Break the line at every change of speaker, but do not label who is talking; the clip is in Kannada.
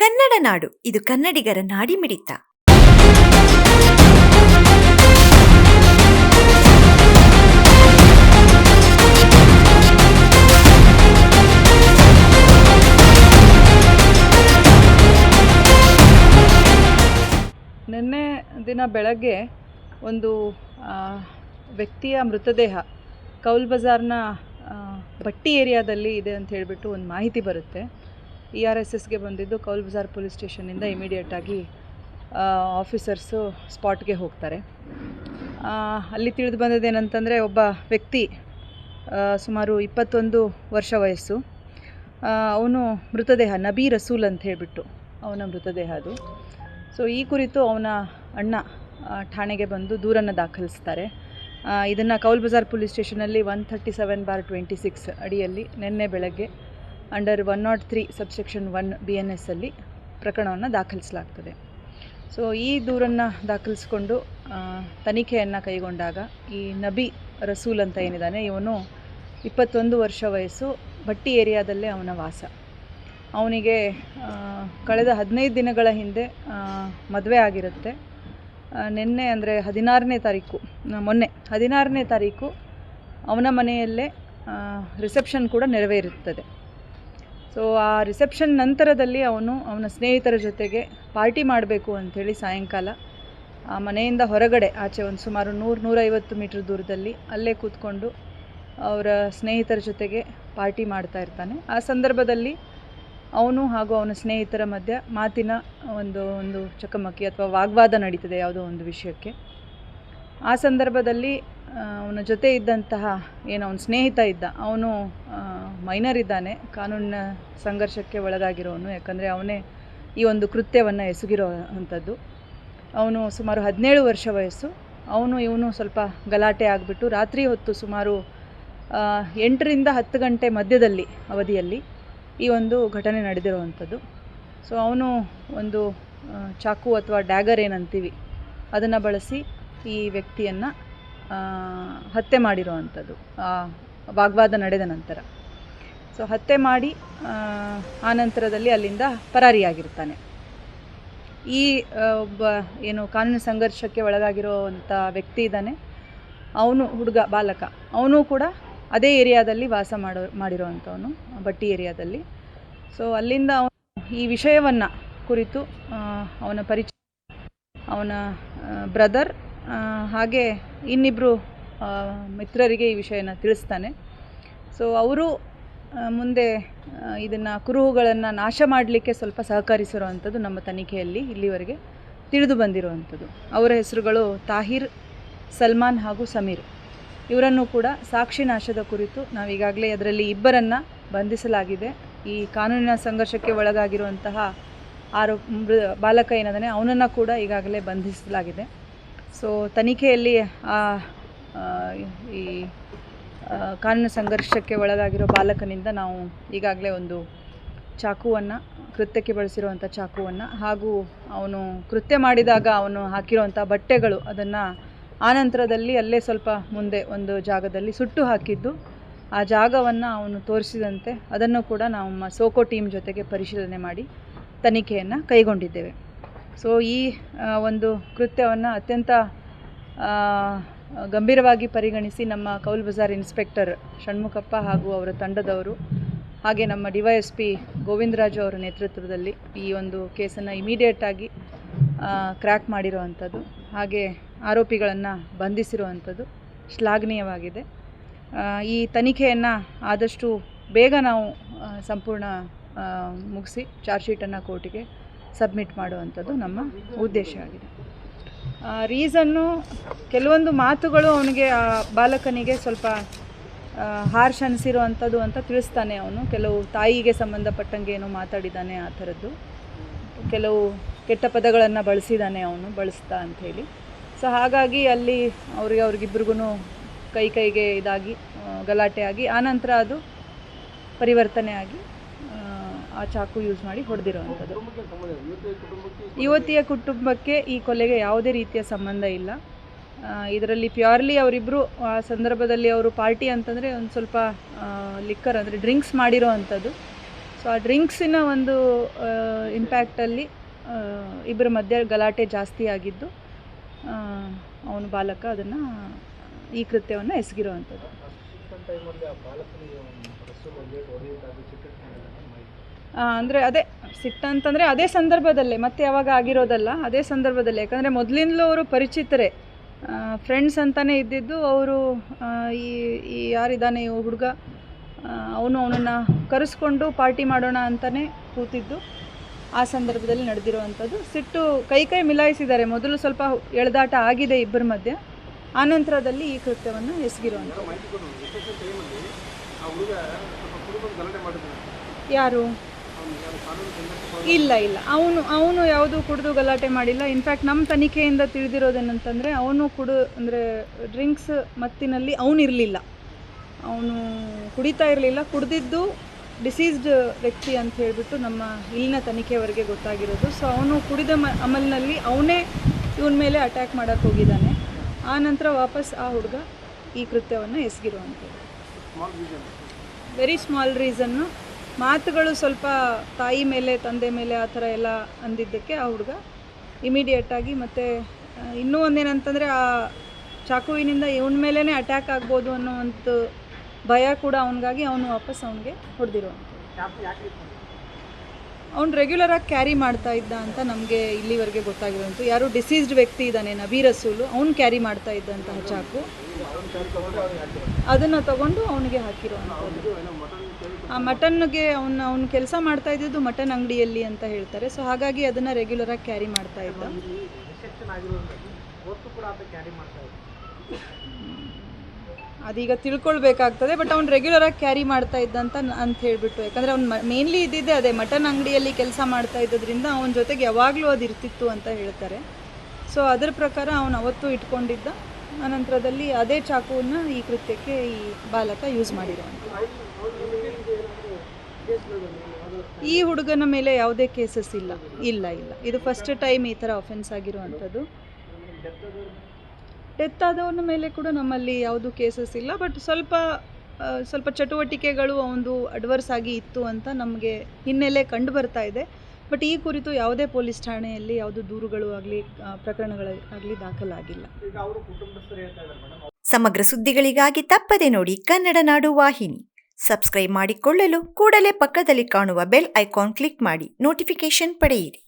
ಕನ್ನಡ ನಾಡು ಇದು ಕನ್ನಡಿಗರ ನಾಡಿಮಿಡಿತ.
ನಿನ್ನೆ ದಿನ ಬೆಳಗ್ಗೆ ಒಂದು ವ್ಯಕ್ತಿಯ ಮೃತದೇಹ ಕೌಲ್ ಬಜಾರ್ನ ಭಟ್ಟಿ ಏರಿಯಾದಲ್ಲಿ ಇದೆ ಅಂತ ಹೇಳಿಬಿಟ್ಟು ಒಂದು ಮಾಹಿತಿ ಬರುತ್ತೆ. ERSSಗೆ ಬಂದಿದ್ದು ಕೌಲ್ ಬಜಾರ್ ಪೊಲೀಸ್ ಸ್ಟೇಷನಿಂದ ಇಮಿಡಿಯೇಟಾಗಿ ಆಫೀಸರ್ಸು ಸ್ಪಾಟ್ಗೆ ಹೋಗ್ತಾರೆ. ಅಲ್ಲಿ ತಿಳಿದು ಬಂದಿದ್ದೇನಂತಂದರೆ ಒಬ್ಬ ವ್ಯಕ್ತಿ ಸುಮಾರು 21 ವರ್ಷ ವಯಸ್ಸು, ಅವನು ಮೃತದೇಹ ನಬಿ ರಸೂಲ್ ಅಂತ ಹೇಳಿಬಿಟ್ಟು ಅವನ ಮೃತದೇಹ ಅದು. ಸೊ ಈ ಕುರಿತು ಅವನ ಅಣ್ಣ ಠಾಣೆಗೆ ಬಂದು ದೂರನ್ನು ದಾಖಲಿಸ್ತಾರೆ. ಇದನ್ನು ಕೌಲ್ ಬಜಾರ್ ಪೊಲೀಸ್ ಸ್ಟೇಷನಲ್ಲಿ 137/26 ಅಡಿಯಲ್ಲಿ ನಿನ್ನೆ ಬೆಳಗ್ಗೆ ಅಂಡರ್ 103 ಸಬ್ಸೆಕ್ಷನ್ 1 BNS ಅಲ್ಲಿ ಪ್ರಕರಣವನ್ನು ದಾಖಲಿಸಲಾಗ್ತದೆ. ಸೊ ಈ ದೂರನ್ನು ದಾಖಲಿಸ್ಕೊಂಡು ತನಿಖೆಯನ್ನು ಕೈಗೊಂಡಾಗ ಈ ನಬಿ ರಸೂಲ್ ಅಂತ ಏನಿದ್ದಾನೆ, ಇವನು 21 ವರ್ಷ ವಯಸ್ಸು, ಭಟ್ಟಿ ಏರಿಯಾದಲ್ಲೇ ಅವನ ವಾಸ. ಅವನಿಗೆ ಕಳೆದ 15 ದಿನಗಳ ಹಿಂದೆ ಮದುವೆ ಆಗಿರುತ್ತೆ. ನಿನ್ನೆ ಅಂದರೆ 16ನೇ ತಾರೀಕು, ಮೊನ್ನೆ 16ನೇ ತಾರೀಕು ಅವನ ಮನೆಯಲ್ಲೇ ರಿಸೆಪ್ಷನ್ ಕೂಡ ನೆರವೇರುತ್ತದೆ. ಸೊ ಆ ರಿಸೆಪ್ಷನ್ ನಂತರದಲ್ಲಿ ಅವನ ಸ್ನೇಹಿತರ ಜೊತೆಗೆ ಪಾರ್ಟಿ ಮಾಡಬೇಕು ಅಂಥೇಳಿ ಸಾಯಂಕಾಲ ಆ ಮನೆಯಿಂದ ಹೊರಗಡೆ ಆಚೆ ಒಂದು ಸುಮಾರು 100-150 ಮೀಟ್ರ್ ದೂರದಲ್ಲಿ ಅಲ್ಲೇ ಕೂತ್ಕೊಂಡು ಅವರ ಸ್ನೇಹಿತರ ಜೊತೆಗೆ ಪಾರ್ಟಿ ಮಾಡ್ತಾ ಇರ್ತಾನೆ. ಆ ಸಂದರ್ಭದಲ್ಲಿ ಅವನು ಹಾಗೂ ಅವನ ಸ್ನೇಹಿತರ ಮಧ್ಯೆ ಮಾತಿನ ಒಂದು ಚಕಮಕಿ ಅಥವಾ ವಾಗ್ವಾದ ನಡೀತದೆ ಯಾವುದೋ ಒಂದು ವಿಷಯಕ್ಕೆ. ಆ ಸಂದರ್ಭದಲ್ಲಿ ಅವನ ಜೊತೆ ಇದ್ದಂತಹ ಅವನ ಸ್ನೇಹಿತ ಇದ್ದ, ಅವನು ಮೈನರ್ ಇದ್ದಾನೆ, ಕಾನೂನಿನ ಸಂಘರ್ಷಕ್ಕೆ ಒಳಗಾಗಿರೋನು. ಯಾಕಂದರೆ ಅವನೇ ಈ ಒಂದು ಕೃತ್ಯವನ್ನು ಎಸಗಿರೋ ಅಂಥದ್ದು. ಅವನು ಸುಮಾರು 17 ವರ್ಷ ವಯಸ್ಸು. ಇವನು ಸ್ವಲ್ಪ ಗಲಾಟೆ ಆಗಿಬಿಟ್ಟು ರಾತ್ರಿ ಹೊತ್ತು ಸುಮಾರು 8ರಿಂದ 10 ಗಂಟೆ ಮಧ್ಯದಲ್ಲಿ ಅವಧಿಯಲ್ಲಿ ಈ ಒಂದು ಘಟನೆ ನಡೆದಿರುವಂಥದ್ದು. ಸೊ ಅವನು ಒಂದು ಚಾಕು ಅಥವಾ ಡ್ಯಾಗರ್ ಏನಂತೀವಿ ಅದನ್ನು ಬಳಸಿ ಈ ವ್ಯಕ್ತಿಯನ್ನು ಹತ್ಯೆ ಮಾಡಿರುವಂಥದ್ದು ವಾಗ್ವಾದ ನಡೆದ ನಂತರ. ಸೊ ಹತ್ಯೆ ಮಾಡಿ ಆನಂತರದಲ್ಲಿ ಅಲ್ಲಿಂದ ಪರಾರಿಯಾಗಿರ್ತಾನೆ. ಈ ಒಬ್ಬ ಕಾನೂನು ಸಂಘರ್ಷಕ್ಕೆ ಒಳಗಾಗಿರೋವಂಥ ವ್ಯಕ್ತಿ ಇದ್ದಾನೆ, ಅವನು ಹುಡುಗ ಬಾಲಕ, ಅವನು ಕೂಡ ಅದೇ ಏರಿಯಾದಲ್ಲಿ ವಾಸ ಮಾಡಿರೋವಂಥವನು, ಭಟ್ಟಿ ಏರಿಯಾದಲ್ಲಿ. ಸೊ ಅಲ್ಲಿಂದ ಅವನು ಈ ವಿಷಯವನ್ನು ಕುರಿತು ಅವನ ಪರಿಚಯ, ಅವನ ಬ್ರದರ್ ಹಾಗೆ ಇನ್ನಿಬ್ಬರು ಮಿತ್ರರಿಗೆ ಈ ವಿಷಯನ ತಿಳಿಸ್ತಾನೆ. ಸೊ ಅವರು ಮುಂದೆ ಇದನ್ನು ಕುರುಹುಗಳನ್ನು ನಾಶ ಮಾಡಲಿಕ್ಕೆ ಸ್ವಲ್ಪ ಸಹಕರಿಸಿರುವಂಥದ್ದು ನಮ್ಮ ತನಿಖೆಯಲ್ಲಿ ಇಲ್ಲಿವರೆಗೆ ತಿಳಿದು ಬಂದಿರುವಂಥದ್ದು. ಅವರ ಹೆಸರುಗಳು ತಾಹಿರ್, ಸಲ್ಮಾನ್ ಹಾಗೂ ಸಮೀರ್. ಇವರನ್ನು ಕೂಡ ಸಾಕ್ಷಿ ನಾಶದ ಕುರಿತು ನಾವೀಗಾಗಲೇ ಅದರಲ್ಲಿ 2 ಬಂಧಿಸಲಾಗಿದೆ. ಈ ಕಾನೂನಿನ ಸಂಘರ್ಷಕ್ಕೆ ಒಳಗಾಗಿರುವಂತಹ ಬಾಲಕ ಏನದಾನೆ ಅವನನ್ನು ಕೂಡ ಈಗಾಗಲೇ ಬಂಧಿಸಲಾಗಿದೆ. ಸೊ ತನಿಖೆಯಲ್ಲಿ ಈ ಕಾನೂನು ಸಂಘರ್ಷಕ್ಕೆ ಒಳಗಾಗಿರೋ ಬಾಲಕನಿಂದ ನಾವು ಈಗಾಗಲೇ ಒಂದು ಚಾಕುವನ್ನು, ಕೃತ್ಯಕ್ಕೆ ಬಳಸಿರುವಂಥ ಚಾಕುವನ್ನು ಹಾಗೂ ಅವನು ಕೃತ್ಯ ಮಾಡಿದಾಗ ಅವನು ಹಾಕಿರುವಂಥ ಬಟ್ಟೆಗಳು, ಅದನ್ನು ಆನಂತರದಲ್ಲಿ ಅಲ್ಲೇ ಸ್ವಲ್ಪ ಮುಂದೆ ಒಂದು ಜಾಗದಲ್ಲಿ ಸುಟ್ಟು ಹಾಕಿದ್ದು, ಆ ಜಾಗವನ್ನು ಅವನು ತೋರಿಸಿದಂತೆ ಅದನ್ನು ಕೂಡ ನಮ್ಮ ಸೋಕೋ ಟೀಮ್ ಜೊತೆಗೆ ಪರಿಶೀಲನೆ ಮಾಡಿ ತನಿಖೆಯನ್ನು ಕೈಗೊಂಡಿದ್ದೇವೆ. ಸೊ ಈ ಒಂದು ಕೃತ್ಯವನ್ನು ಅತ್ಯಂತ ಗಂಭೀರವಾಗಿ ಪರಿಗಣಿಸಿ ನಮ್ಮ ಕೌಲ್ ಬಜಾರ್ ಇನ್ಸ್ಪೆಕ್ಟರ್ ಷಣ್ಮುಖಪ್ಪ ಹಾಗೂ ಅವರ ತಂಡದವರು, ಹಾಗೆ ನಮ್ಮ DYSP ಗೋವಿಂದರಾಜು ಅವರ ನೇತೃತ್ವದಲ್ಲಿ ಈ ಒಂದು ಕೇಸನ್ನು ಇಮಿಡಿಯೇಟಾಗಿ ಕ್ರ್ಯಾಕ್ ಮಾಡಿರುವಂಥದ್ದು, ಹಾಗೆ ಆರೋಪಿಗಳನ್ನು ಬಂಧಿಸಿರುವಂಥದ್ದು ಶ್ಲಾಘನೀಯವಾಗಿದೆ. ಈ ತನಿಖೆಯನ್ನು ಆದಷ್ಟು ಬೇಗ ನಾವು ಸಂಪೂರ್ಣ ಮುಗಿಸಿ ಚಾರ್ಜ್ ಶೀಟನ್ನು ಕೋರ್ಟಿಗೆ ಸಬ್ಮಿಟ್ ಮಾಡುವಂಥದ್ದು ನಮ್ಮ ಉದ್ದೇಶ ಆಗಿದೆ. ರೀಸನ್ನು ಕೆಲವೊಂದು ಮಾತುಗಳು ಅವನಿಗೆ, ಆ ಬಾಲಕನಿಗೆ ಸ್ವಲ್ಪ ಹಾರ್ಷ್ ಅನಿಸಿರುವಂಥದ್ದು ಅಂತ ತಿಳಿಸ್ತಾನೆ. ಅವನು ಕೆಲವು ತಾಯಿಗೆ ಸಂಬಂಧಪಟ್ಟಂಗೆ ಏನೋ ಮಾತಾಡಿದ್ದಾನೆ, ಆ ಥರದ್ದು ಕೆಲವು ಕೆಟ್ಟ ಪದಗಳನ್ನು ಬಳಸಿದ್ದಾನೆ ಅವನು, ಬಳಸ್ತಾ ಅಂಥೇಳಿ. ಸೊ ಹಾಗಾಗಿ ಅಲ್ಲಿ ಅವ್ರಿಗಿಬ್ರಿಗೂ ಕೈಗೆ ಇದಾಗಿ ಗಲಾಟೆ ಆಗಿ ಆನಂತರ ಅದು ಪರಿವರ್ತನೆ ಆಗಿ ಆ ಚಾಕು ಯೂಸ್ ಮಾಡಿ ಹೊಡೆದಿರುವಂಥದ್ದು. ಯುವತಿಯ ಕುಟುಂಬಕ್ಕೆ ಈ ಕೊಲೆಗೆ ಯಾವುದೇ ರೀತಿಯ ಸಂಬಂಧ ಇಲ್ಲ. ಇದರಲ್ಲಿ ಪ್ಯೂರ್ಲಿ ಅವರಿಬ್ಬರು ಆ ಸಂದರ್ಭದಲ್ಲಿ ಅವರು ಪಾರ್ಟಿ ಅಂತಂದರೆ ಒಂದು ಸ್ವಲ್ಪ ಲಿಕ್ಕರ್ ಅಂದರೆ ಡ್ರಿಂಕ್ಸ್ ಮಾಡಿರೋ ಅಂಥದ್ದು. ಸೊ ಆ ಡ್ರಿಂಕ್ಸಿನ ಒಂದು ಇಂಪ್ಯಾಕ್ಟಲ್ಲಿ ಇಬ್ಬರ ಮಧ್ಯೆ ಗಲಾಟೆ ಜಾಸ್ತಿ ಆಗಿದ್ದು ಅವನು ಬಾಲಕ ಅದನ್ನು ಈ ಕೃತ್ಯವನ್ನು ಎಸಗಿರುವಂಥದ್ದು. ಅಂದರೆ ಅದೇ ಸಿಟ್ಟಂತಂದರೆ ಅದೇ ಸಂದರ್ಭದಲ್ಲೇ ಮತ್ತೆ ಯಾವಾಗ ಆಗಿರೋದಲ್ಲ, ಅದೇ ಸಂದರ್ಭದಲ್ಲೇ. ಯಾಕಂದರೆ ಮೊದಲಿಂದಲೂ ಅವರು ಪರಿಚಿತರೇ, ಫ್ರೆಂಡ್ಸ್ ಅಂತಲೇ ಇದ್ದಿದ್ದು. ಅವರು ಈ ಯಾರಿದ್ದಾನೆ ಈ ಹುಡುಗ, ಅವನನ್ನು ಕರೆಸ್ಕೊಂಡು ಪಾರ್ಟಿ ಮಾಡೋಣ ಅಂತಲೇ ಕೂತಿದ್ದು. ಆ ಸಂದರ್ಭದಲ್ಲಿ ನಡೆದಿರುವಂಥದ್ದು. ಸಿಟ್ಟು ಕೈ ಮಿಲಾಯಿಸಿದ್ದಾರೆ. ಮೊದಲು ಸ್ವಲ್ಪ ಎಳೆದಾಟ ಆಗಿದೆ ಇಬ್ಬರ ಮಧ್ಯೆ, ಆನಂತರದಲ್ಲಿ ಈ ಕೃತ್ಯವನ್ನು ಎಸಗಿರುವಂಥದ್ದು. ಯಾರು? ಇಲ್ಲ ಅವನು ಯಾವುದೂ ಕುಡಿದು ಗಲಾಟೆ ಮಾಡಿಲ್ಲ. ಇನ್ಫ್ಯಾಕ್ಟ್ ನಮ್ಮ ತನಿಖೆಯಿಂದ ತಿಳಿದಿರೋದೇನಂತಂದರೆ ಅವನು ಅಂದರೆ ಡ್ರಿಂಕ್ಸ್ ಮತ್ತಿನಲ್ಲಿ ಅವನಿರಲಿಲ್ಲ, ಅವನು ಕುಡಿತಾ ಇರಲಿಲ್ಲ. ಕುಡಿದಿದ್ದು ಡಿಸೀಸ್ಡ್ ವ್ಯಕ್ತಿ ಅಂತ ಹೇಳಿಬಿಟ್ಟು ನಮ್ಮ ಇಲ್ಲಿನ ತನಿಖೆವರೆಗೆ ಗೊತ್ತಾಗಿರೋದು. ಸೊ ಅವನು ಕುಡಿದ ಅಮಲಿನಲ್ಲಿ ಅವನೇ ಇವನ ಮೇಲೆ ಅಟ್ಯಾಕ್ ಮಾಡೋಕ್ಕೆ ಹೋಗಿದ್ದಾನೆ. ಆ ನಂತರ ವಾಪಸ್ ಆ ಹುಡುಗ ಈ ಕೃತ್ಯವನ್ನು ಎಸಗಿರುವಂಥದ್ದು. Very small reason. ಮಾತುಗಳು ಸ್ವಲ್ಪ ತಾಯಿ ಮೇಲೆ ತಂದೆ ಮೇಲೆ ಆ ಥರ ಎಲ್ಲ ಅಂದಿದ್ದಕ್ಕೆ ಆ ಹುಡುಗ ಇಮಿಡಿಯೇಟಾಗಿ, ಮತ್ತು ಇನ್ನೂ ಒಂದೇನಂತಂದರೆ ಆ ಚಾಕುವಿನಿಂದ ಇವನ ಮೇಲೇ ಅಟ್ಯಾಕ್ ಆಗ್ಬೋದು ಅನ್ನೋ ಒಂದು ಭಯ ಕೂಡ ಅವನಿಗಾಗಿ ಅವನು ವಾಪಸ್ ಅವನಿಗೆ ಹೊಡೆದಿರುವಂಥದ್ದು. ಅವ್ನು ರೆಗ್ಯುಲರಾಗಿ ಕ್ಯಾರಿ ಮಾಡ್ತಾ ಇದ್ದ ಅಂತ ನಮಗೆ ಇಲ್ಲಿವರೆಗೆ ಗೊತ್ತಾಗಿರೋಂಥ. ಯಾರು ಡಿಸೀಸ್ಡ್ ವ್ಯಕ್ತಿ ಇದ್ದಾನೆ ನಬೀರ್ ರಸೂಲು, ಅವ್ನು ಕ್ಯಾರಿ ಮಾಡ್ತಾ ಇದ್ದಂತಹ ಚಾಕು, ಅದನ್ನು ತಗೊಂಡು ಅವನಿಗೆ ಹಾಕಿರುವಂಥದ್ದು. ಆ ಮಟನ್ಗೆ ಅವನು ಕೆಲಸ ಮಾಡ್ತಾ ಇದ್ದಿದ್ದು ಮಟನ್ ಅಂಗಡಿಯಲ್ಲಿ ಅಂತ ಹೇಳ್ತಾರೆ. ಸೊ ಹಾಗಾಗಿ ಅದನ್ನು ರೆಗ್ಯುಲರಾಗಿ ಕ್ಯಾರಿ ಮಾಡ್ತಾ ಇದ್ದ. ಅದೀಗ ತಿಳ್ಕೊಳ್ಬೇಕಾಗ್ತದೆ. ಬಟ್ ಅವ್ನು ರೆಗ್ಯುಲರಾಗಿ ಕ್ಯಾರಿ ಮಾಡ್ತಾ ಇದ್ದಂತ ಅಂತ ಹೇಳಿಬಿಟ್ಟು, ಯಾಕಂದರೆ ಅವ್ನು ಮೇನ್ಲಿ ಇದ್ದಿದ್ದೆ ಅದೇ ಮಟನ್ ಅಂಗಡಿಯಲ್ಲಿ ಕೆಲಸ ಮಾಡ್ತಾ ಇದ್ದದ್ರಿಂದ ಅವನ ಜೊತೆಗೆ ಯಾವಾಗಲೂ ಅದು ಇರ್ತಿತ್ತು ಅಂತ ಹೇಳ್ತಾರೆ. ಸೊ ಅದರ ಪ್ರಕಾರ ಅವನು ಅವತ್ತು ಇಟ್ಕೊಂಡಿದ್ದ. ಅನಂತರದಲ್ಲಿ ಅದೇ ಚಾಕುವನ್ನು ಈ ಕೃತ್ಯಕ್ಕೆ ಈ ಬಾಲಕ ಯೂಸ್ ಮಾಡಿರುವಂಥ. ಈ ಹುಡುಗನ ಮೇಲೆ ಯಾವುದೇ ಕೇಸಸ್ ಇಲ್ಲ. ಇದು ಫಸ್ಟ್ ಟೈಮ್ ಈ ಥರ ಅಫೆನ್ಸ್ ಆಗಿರುವಂಥದ್ದು. ಡೆತ್ ಆದವನ ಮೇಲೆ ಕೂಡ ನಮ್ಮಲ್ಲಿ ಯಾವುದೂ ಕೇಸಸ್ ಇಲ್ಲ. ಬಟ್ ಸ್ವಲ್ಪ ಚಟುವಟಿಕೆಗಳು ಒಂದು ಅಡ್ವರ್ಸ್ ಆಗಿ ಇತ್ತು ಅಂತ ನಮಗೆ ಹಿನ್ನೆಲೆ ಕಂಡು ಬರ್ತಾ ಇದೆ. ಬಟ್ ಈ ಕುರಿತು ಯಾವುದೇ ಪೊಲೀಸ್ ಠಾಣೆಯಲ್ಲಿ ಯಾವುದೂ ದೂರುಗಳು ಆಗಲಿ ಪ್ರಕರಣಗಳಾಗಲಿ ದಾಖಲಾಗಿಲ್ಲ.
ಸಮಗ್ರ ಸುದ್ದಿಗಳಿಗಾಗಿ ತಪ್ಪದೆ ನೋಡಿ ಕನ್ನಡ ನಾಡು ವಾಹಿನಿ. ಸಬ್ಸ್ಕ್ರೈಬ್ ಮಾಡಿಕೊಳ್ಳಲು ಕೂಡಲೇ ಪಕ್ಕದಲ್ಲಿ ಕಾಣುವ ಬೆಲ್ ಐಕಾನ್ ಕ್ಲಿಕ್ ಮಾಡಿ ನೋಟಿಫಿಕೇಶನ್ ಪಡೆಯಿರಿ.